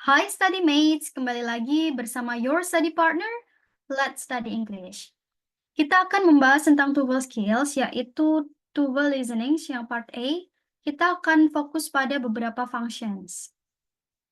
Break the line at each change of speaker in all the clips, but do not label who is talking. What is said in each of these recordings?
Hai study mates, kembali lagi bersama your study partner, Let's Study English. Kita akan membahas tentang tuval skills, yaitu tuval listening yang part A. Kita akan fokus pada beberapa functions.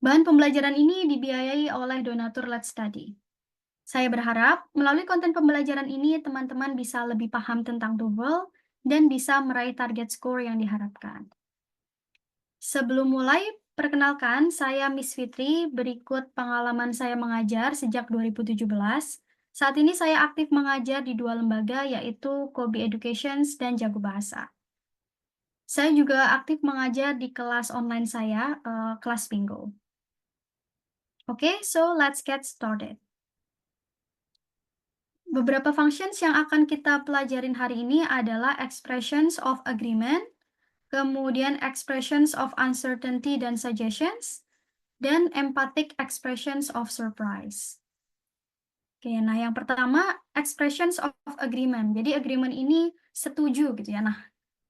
Bahan pembelajaran ini dibiayai oleh donatur Let's Study. Saya berharap melalui konten pembelajaran ini teman-teman bisa lebih paham tentang tuval dan bisa meraih target skor yang diharapkan. Sebelum mulai, perkenalkan saya Miss Fitri, berikut pengalaman saya mengajar sejak 2017. Saat ini saya aktif mengajar di dua lembaga yaitu Kobe Educations dan Jago Bahasa. Saya juga aktif mengajar di kelas online saya, kelas Bingo. Oke, so let's get started. Beberapa functions yang akan kita pelajarin hari ini adalah expressions of agreement, kemudian expressions of uncertainty dan suggestions, dan empathic expressions of surprise. Oke, nah yang pertama, expressions of agreement. Jadi agreement ini setuju gitu ya. Nah,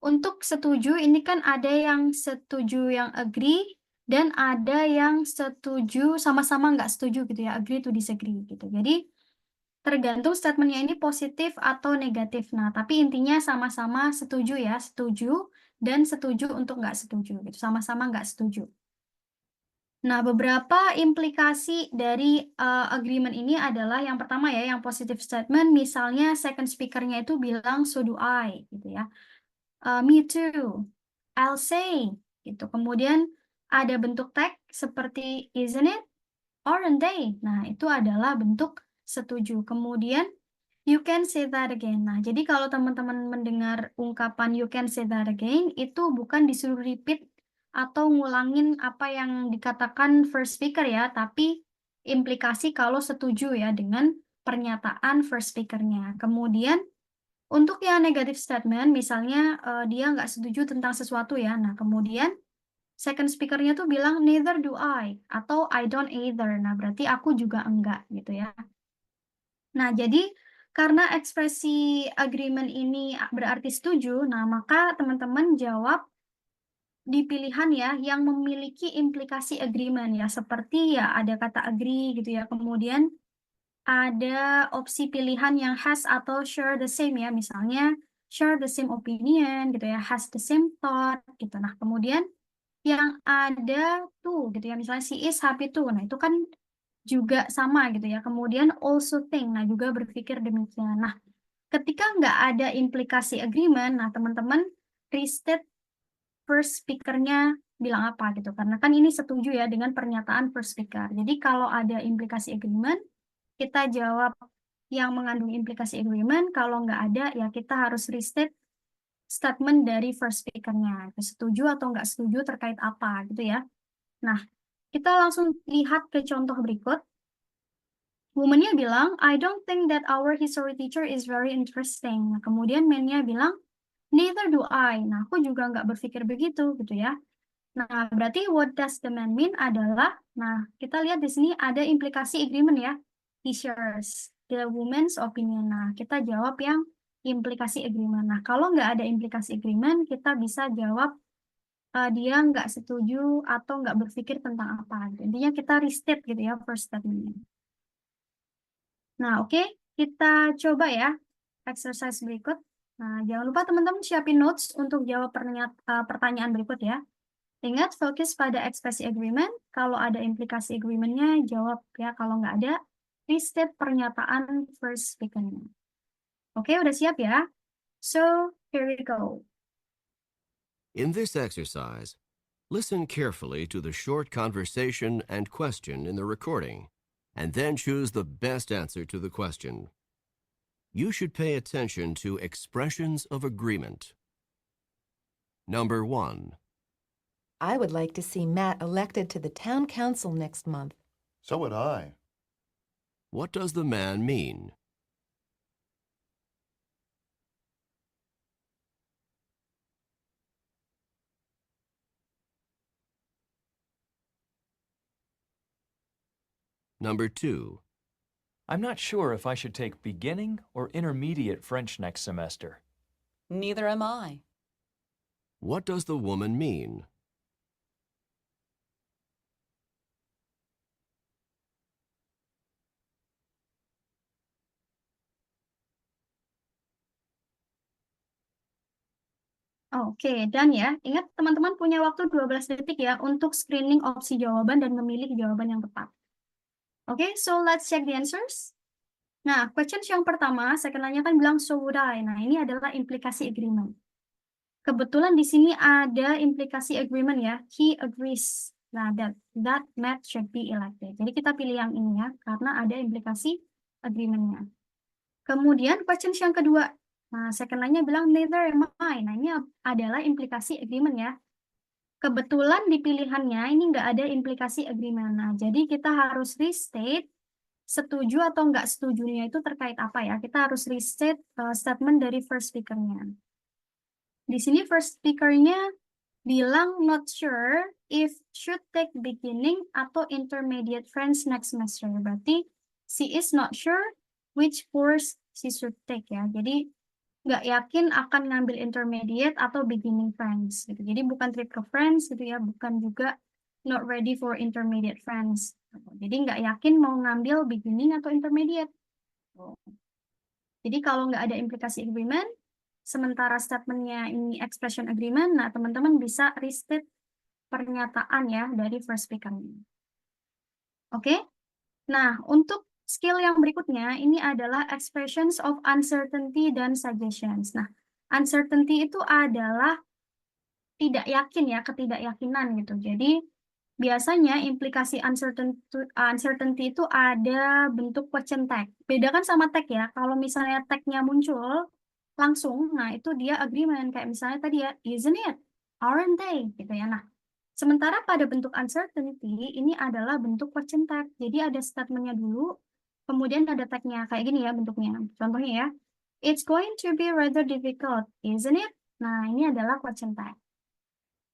untuk setuju ini kan ada yang setuju yang agree, dan ada yang setuju sama-sama nggak setuju gitu ya, agree to disagree gitu. Jadi tergantung statementnya ini positif atau negatif. Nah, tapi intinya sama-sama setuju ya, setuju dan setuju untuk nggak setuju gitu, sama-sama nggak setuju. Nah, beberapa implikasi dari agreement ini adalah yang pertama ya, yang positive statement, misalnya second speaker-nya itu bilang, so do I, gitu ya. Me too, I'll say, gitu. Kemudian ada bentuk tag seperti isn't it, aren't they. Nah, itu adalah bentuk setuju. Kemudian you can say that again. Nah, jadi kalau teman-teman mendengar ungkapan you can say that again, itu bukan disuruh repeat atau ngulangin apa yang dikatakan first speaker ya, tapi implikasi kalau setuju ya dengan pernyataan first speaker-nya. Kemudian untuk yang negative statement, misalnya dia nggak setuju tentang sesuatu ya. Nah, kemudian second speaker-nya tuh bilang neither do I atau I don't either. Nah, berarti aku juga enggak gitu ya. Nah, jadi karena ekspresi agreement ini berarti setuju, nah maka teman-teman jawab di pilihan ya yang memiliki implikasi agreement ya, seperti ya ada kata agree gitu ya, kemudian ada opsi pilihan yang has atau share the same ya, misalnya share the same opinion gitu ya, has the same thought gitu. Nah, kemudian yang ada tuh gitu ya, misalnya she is happy too. Nah, itu kan juga sama gitu ya. Kemudian also think, nah juga berpikir demikian. Nah, ketika nggak ada implikasi agreement, nah teman-teman restate first speaker-nya bilang apa gitu. Karena kan ini setuju ya dengan pernyataan first speaker. Jadi kalau ada implikasi agreement, kita jawab yang mengandung implikasi agreement. Kalau nggak ada, ya kita harus restate statement dari first speaker-nya. Setuju atau nggak setuju terkait apa gitu ya. Nah, kita langsung lihat ke contoh berikut. Woman-nya bilang, I don't think that our history teacher is very interesting. Nah, kemudian man-nya bilang, neither do I. Nah, aku juga nggak berpikir begitu, gitu ya. Nah, berarti what does the man mean adalah, nah, kita lihat di sini ada implikasi agreement ya. He shares the woman's opinion. Nah, kita jawab yang implikasi agreement. Nah, kalau nggak ada implikasi agreement, kita bisa jawab dia nggak setuju atau nggak berpikir tentang apa. Intinya kita restate gitu ya, first statement. Nah, oke, kita coba ya exercise berikut. Nah, jangan lupa teman-teman siapin notes untuk jawab pertanyaan berikut ya. Ingat, fokus pada ekspresi agreement. Kalau ada implikasi agreement-nya, jawab ya. Kalau nggak ada, restate pernyataan first speaker-nya. Oke, udah siap ya? So, here we go.
In this exercise, listen carefully to the short conversation and question in the recording, and then choose the best answer to the question. You should pay attention to expressions of agreement. Number 1.
I would like to see Matt elected to the town council next month.
So would I.
What does the man mean? Number 2.
I'm not sure if I should take beginning or intermediate French next semester.
Neither am I.
What does the woman mean?
Oke, dan ya, ingat teman-teman punya waktu 12 detik ya untuk screening opsi jawaban dan memilih jawaban yang tepat. Oke, so let's check the answers. Nah, questions yang pertama, second-nya kan bilang so would I. Nah, ini adalah implikasi agreement. Kebetulan di sini ada implikasi agreement ya. He agrees. Nah, that Matt should be elected. Jadi kita pilih yang ini ya, karena ada implikasi agreement-nya. Kemudian questions yang kedua. Nah, second-nya bilang neither am I. Nah, ini adalah implikasi agreement ya. Kebetulan di pilihannya ini nggak ada implikasi agreement. Nah, jadi kita harus restate setuju atau nggak setujunya itu terkait apa ya. Kita harus restate statement dari first speaker-nya. Di sini first speaker-nya bilang not sure if should take beginning atau intermediate French next semester. Berarti she is not sure which course she should take ya. Jadi nggak yakin akan ngambil intermediate atau beginning French gitu. Jadi bukan trip ke French gitu ya, bukan juga not ready for intermediate French. Jadi nggak yakin mau ngambil beginning atau intermediate. Jadi kalau nggak ada implikasi agreement, sementara statementnya ini expression agreement, nah teman-teman bisa restate pernyataan ya dari first speaker-nya. Oke? Nah, untuk skill yang berikutnya, ini adalah expressions of uncertainty dan suggestions. Nah, uncertainty itu adalah tidak yakin ya, ketidakyakinan gitu. Jadi, biasanya implikasi uncertainty itu ada bentuk question tag. Beda kan sama tag ya, kalau misalnya tagnya muncul langsung, nah itu dia agreement. Kayak misalnya tadi ya, isn't it? Aren't they? Gitu ya. Nah, sementara pada bentuk uncertainty, ini adalah bentuk question tag. Jadi ada statementnya dulu, kemudian ada tagnya. Kayak gini ya bentuknya. Contohnya ya, it's going to be rather difficult, isn't it? Nah, ini adalah question tag.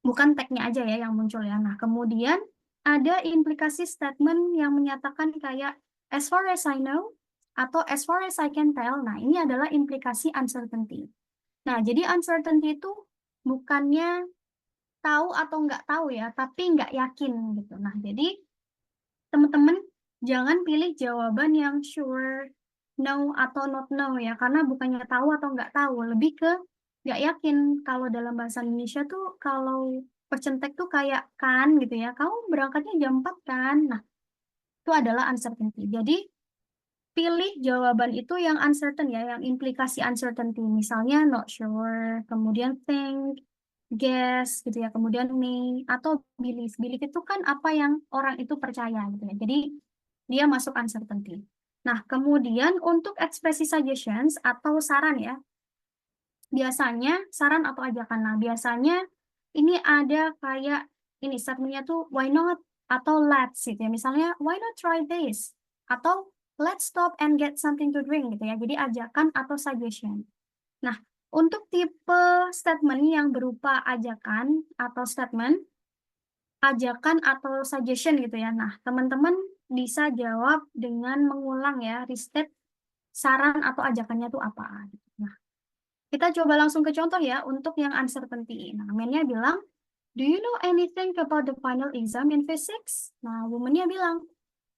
Bukan tag-nya aja ya yang muncul ya. Nah, kemudian ada implikasi statement yang menyatakan kayak as far as I know atau as far as I can tell. Nah, ini adalah implikasi uncertainty. Nah, jadi uncertainty itu bukannya tahu atau nggak tahu ya, tapi nggak yakin gitu. Nah, jadi teman-teman jangan pilih jawaban yang sure, no, atau not no ya, karena bukannya tahu atau nggak tahu, lebih ke nggak yakin. Kalau dalam bahasa Indonesia tuh, kalau percentek tuh kayak kan gitu ya, kamu berangkatnya jam 4 kan? Nah, itu adalah uncertainty. Jadi, pilih jawaban itu yang uncertain ya, yang implikasi uncertainty. Misalnya not sure, kemudian think, guess gitu ya, kemudian may, atau believe. Believe itu kan apa yang orang itu percaya gitu ya. Jadi dia masuk uncertainty. Nah, kemudian untuk ekspresi suggestions atau saran ya, biasanya saran atau ajakan. Nah, biasanya ini ada kayak ini statementnya tuh why not atau let's gitu ya. Misalnya why not try this atau let's stop and get something to drink gitu ya. Jadi ajakan atau suggestion. Nah, untuk tipe statement yang berupa ajakan atau statement, ajakan atau suggestion gitu ya. Nah, teman-teman bisa jawab dengan mengulang ya, restate saran atau ajakannya itu apa. Nah, kita coba langsung ke contoh ya untuk yang uncertainty. Nah, man-nya bilang, do you know anything about the final exam in physics? Nah, woman-nya bilang,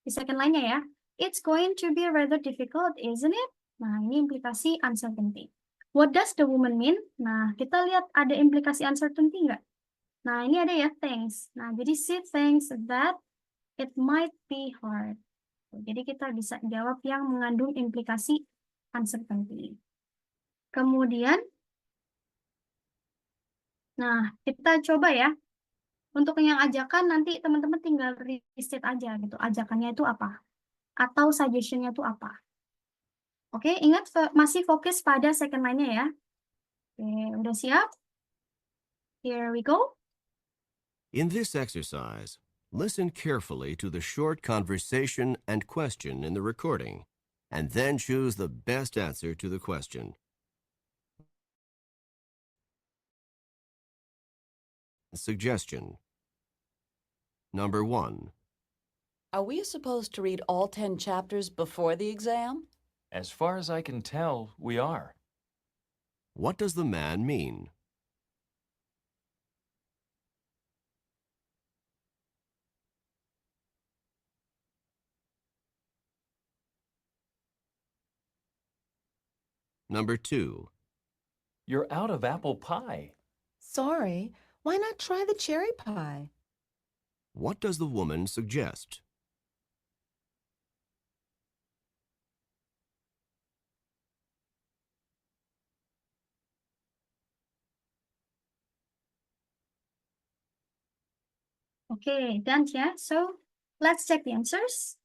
di second line-nya ya, it's going to be rather difficult, isn't it? Nah, ini implikasi uncertainty. What does the woman mean? Nah, kita lihat ada implikasi uncertainty nggak? Nah, ini ada ya, thanks. Nah, jadi she thinks that it might be hard. Jadi kita bisa jawab yang mengandung implikasi uncertainty. Kemudian, nah, kita coba ya. Untuk yang ajakan nanti teman-teman tinggal restate aja gitu. Ajakannya itu apa? Atau suggestion-nya itu apa? Oke, ingat masih fokus pada second line-nya ya. Oke, udah siap? Here we go.
In this exercise, listen carefully to the short conversation and question in the recording, and then choose the best answer to the question. Suggestion. Number 1.
Are we supposed to read all 10 chapters before the exam?
As far as I can tell, we are.
What does the man mean? Number 2.
You're out of apple pie.
Sorry, why not try the cherry pie?
What does the woman suggest?
Oke, done ya. So, let's check the answers.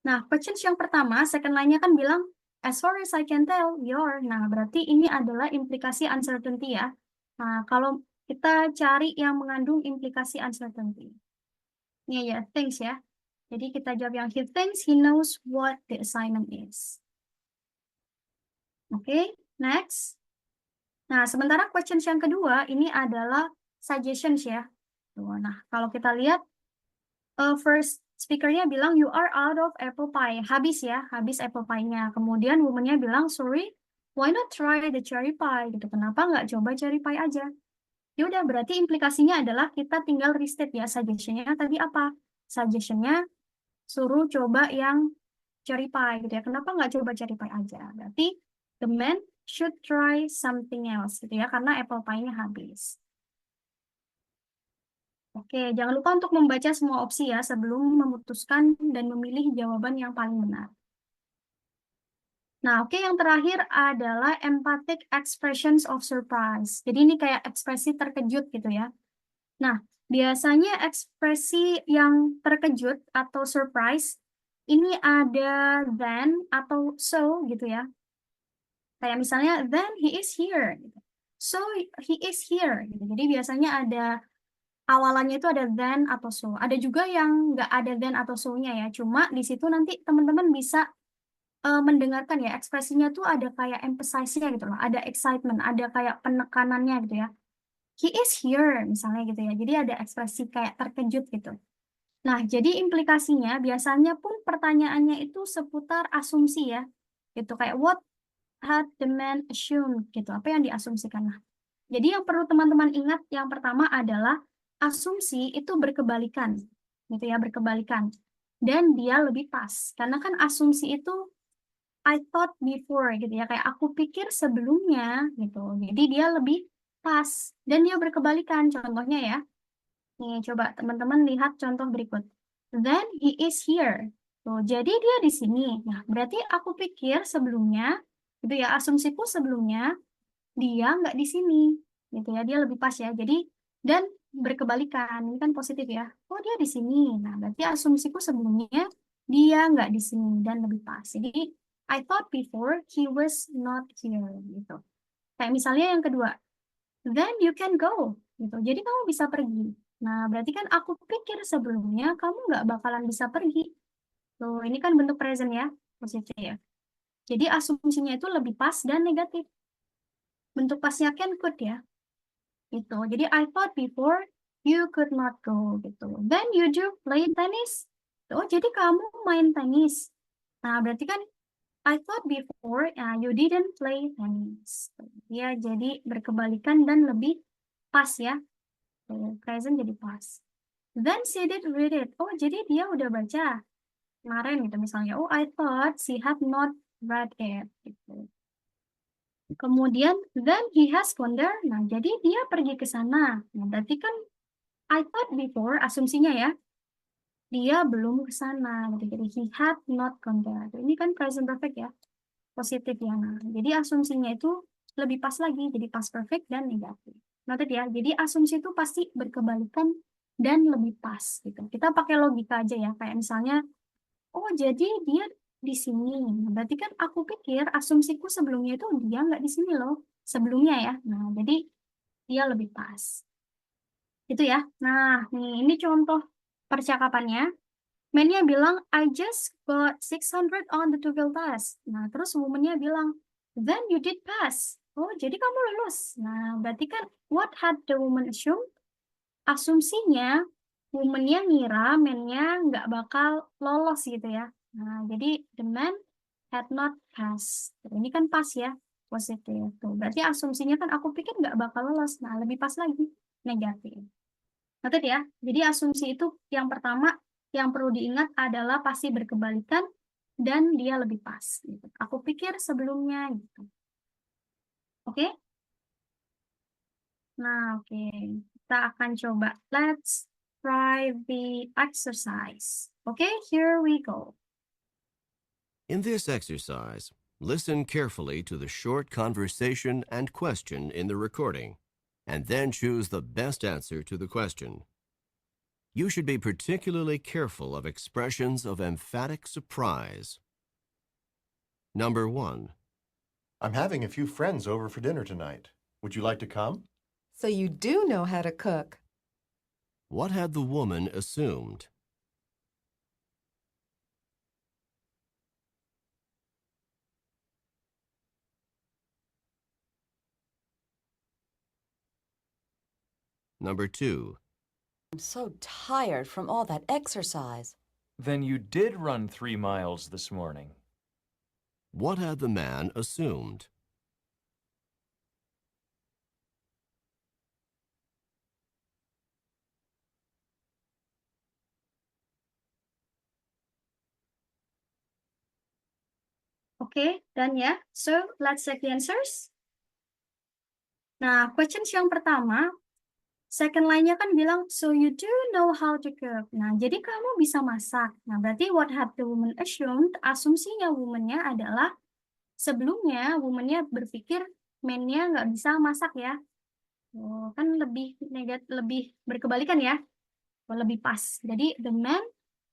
Nah, questions yang pertama, second line-nya kan bilang, as far as I can tell, you're. Nah, berarti ini adalah implikasi uncertainty ya. Nah, kalau kita cari yang mengandung implikasi uncertainty. Ini ya, thinks ya. Jadi kita jawab yang he thinks he knows what the assignment is. Oke, next. Nah, sementara questions yang kedua, ini adalah suggestions ya. Tuh, nah, kalau kita lihat, first speaker-nya bilang, you are out of apple pie. Habis ya, habis apple pie-nya. Kemudian woman-nya bilang, sorry, why not try the cherry pie? Gitu. Kenapa nggak coba cherry pie aja? Ya udah, berarti implikasinya adalah kita tinggal restate ya, suggestion-nya tadi apa? Suggestion-nya suruh coba yang cherry pie gitu ya. Kenapa nggak coba cherry pie aja? Berarti the man should try something else gitu ya, karena apple pie-nya habis. Oke, jangan lupa untuk membaca semua opsi ya sebelum memutuskan dan memilih jawaban yang paling benar. Nah, oke, yang terakhir adalah empathic expressions of surprise. Jadi ini kayak ekspresi terkejut gitu ya. Nah, biasanya ekspresi yang terkejut atau surprise ini ada then atau so gitu ya. Kayak misalnya then he is here gitu. So he is here gitu. Jadi biasanya ada awalannya itu ada then atau so. Ada juga yang nggak ada then atau so-nya ya. Cuma di situ nanti teman-teman bisa mendengarkan ya ekspresinya tuh ada kayak emphasize-nya gitu loh. Ada excitement, ada kayak penekanannya gitu ya. He is here misalnya gitu ya. Jadi ada ekspresi kayak terkejut gitu. Nah, jadi implikasinya biasanya pun pertanyaannya itu seputar asumsi ya. Gitu kayak what had the man assumed gitu. Apa yang diasumsikan. Nah, jadi yang perlu teman-teman ingat yang pertama adalah asumsi itu berkebalikan. Gitu ya, berkebalikan. Dan dia lebih pas. Karena kan asumsi itu I thought before gitu ya. Kayak aku pikir sebelumnya gitu. Jadi dia lebih pas. Dan dia berkebalikan. Contohnya ya. Nih, coba teman-teman lihat contoh berikut. Then he is here. Tuh, jadi dia di sini. Nah, berarti aku pikir sebelumnya, gitu ya, asumsiku sebelumnya, dia nggak di sini. Gitu ya, dia lebih pas ya. Jadi, dan berkebalikan. Ini kan positif ya. Oh, dia di sini. Nah, berarti asumsiku sebelumnya, dia nggak di sini dan lebih pas. Jadi, I thought before he was not here. Gitu. Kayak misalnya yang kedua, then you can go. Gitu. Jadi kamu bisa pergi. Nah, berarti kan aku pikir sebelumnya kamu nggak bakalan bisa pergi. Tuh, ini kan bentuk present ya, positif ya. Jadi asumsinya itu lebih pas dan negatif. Bentuk pasnya can could ya. Gitu. Jadi I thought before you could not go gitu. Then you do play tennis. Oh, jadi kamu main tenis. Nah, berarti kan I thought before you didn't play tennis. Ya, jadi berkebalikan dan lebih pas ya. Tuh, present jadi pas. Then she did read it. Oh, jadi dia udah baca kemarin gitu misalnya. Oh, I thought she had not read it. Gitu. Kemudian, then he has gone there. Nah, jadi dia pergi ke sana. Nah, berarti kan I thought before, asumsinya ya, dia belum ke sana. Gitu. Jadi he had not gone there. Ini kan present perfect ya, positif ya. Nah, jadi asumsinya itu lebih pas lagi, jadi past perfect dan negatif. Noted ya, jadi asumsi itu pasti berkebalikan dan lebih pas gitu. Kita pakai logika aja ya, kayak misalnya, oh jadi dia di sini. Nah, berarti kan aku pikir asumsiku sebelumnya itu dia nggak di sini loh, sebelumnya ya. Nah, jadi dia lebih pas. Itu ya. Nah, ini contoh percakapannya. Man-nya bilang, I just got 600 on the TOEFL test. Nah, terus woman-nya bilang, then you did pass. Oh, jadi kamu lulus. Nah, berarti kan what had the woman assumed? Asumsinya, woman-nya ngira man-nya nggak bakal lolos gitu ya. Nah, jadi the man had not passed. Ini kan pas ya, positif. Tuh, berarti asumsinya kan aku pikir nggak bakal lolos. Nah, lebih pas lagi, negatif. Noted ya. Jadi asumsi itu yang pertama yang perlu diingat adalah pasti berkebalikan dan dia lebih pas. Gitu. Aku pikir sebelumnya gitu. Oke? Nah, oke. Kita akan coba. Let's try the exercise. Okay, here we go.
In this exercise, listen carefully to the short conversation and question in the recording, and then choose the best answer to the question. You should be particularly careful of expressions of emphatic surprise. Number 1.
I'm having a few friends over for dinner tonight. Would you like to come?
So you do know how to cook.
What had the woman assumed? Number 2.
I'm so tired from all that exercise.
Then you did run 3 miles this morning.
What had the man assumed?
Oke, done ya. So, let's check the answers. Nah, questions yang pertama, second line-nya kan bilang, so you do know how to cook. Nah, jadi kamu bisa masak. Nah, berarti what had the woman assumed, asumsinya woman-nya adalah, sebelumnya woman-nya berpikir man-nya nggak bisa masak ya. Oh, kan lebih lebih berkebalikan ya. Oh, lebih pas. Jadi, the man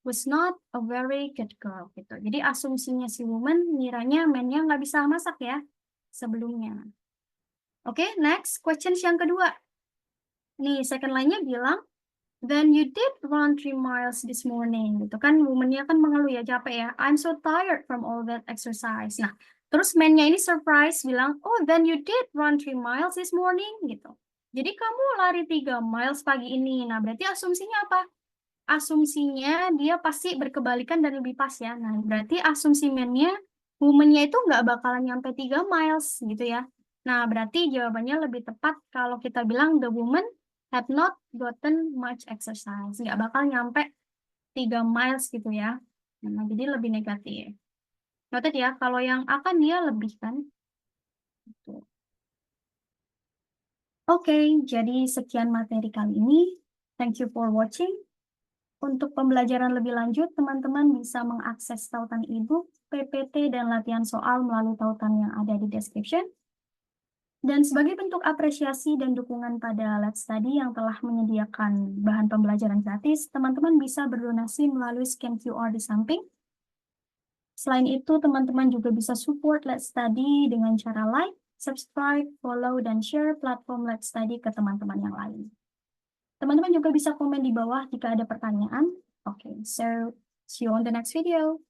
was not a very good cook. Gitu. Jadi, asumsinya si woman, ngiranya man-nya nggak bisa masak ya, sebelumnya. Oke, next. Questions yang kedua. Nih, second line-nya bilang, then you did run 3 miles this morning. Gitu kan, woman-nya kan mengeluh ya, capek ya. I'm so tired from all that exercise. Nah, terus man-nya ini surprise, bilang, oh, then you did run 3 miles this morning. Gitu. Jadi, kamu lari 3 miles pagi ini. Nah, berarti asumsinya apa? Asumsinya dia pasti berkebalikan dan lebih pas ya. Nah, berarti asumsi man-nya, woman-nya itu nggak bakalan nyampe 3 miles gitu ya. Nah, berarti jawabannya lebih tepat kalau kita bilang the woman had not gotten much exercise. Nggak bakal nyampe 3 miles gitu ya. Nah, jadi lebih negatif. Noted ya, kalau yang akan dia lebih kan. Gitu. Oke, jadi sekian materi kali ini. Thank you for watching. Untuk pembelajaran lebih lanjut, teman-teman bisa mengakses tautan e-book, PPT, dan latihan soal melalui tautan yang ada di description. Dan sebagai bentuk apresiasi dan dukungan pada Let's Study yang telah menyediakan bahan pembelajaran gratis, teman-teman bisa berdonasi melalui scan QR di samping. Selain itu, teman-teman juga bisa support Let's Study dengan cara like, subscribe, follow, dan share platform Let's Study ke teman-teman yang lain. Teman-teman juga bisa komen di bawah jika ada pertanyaan. Okay, so see you on the next video.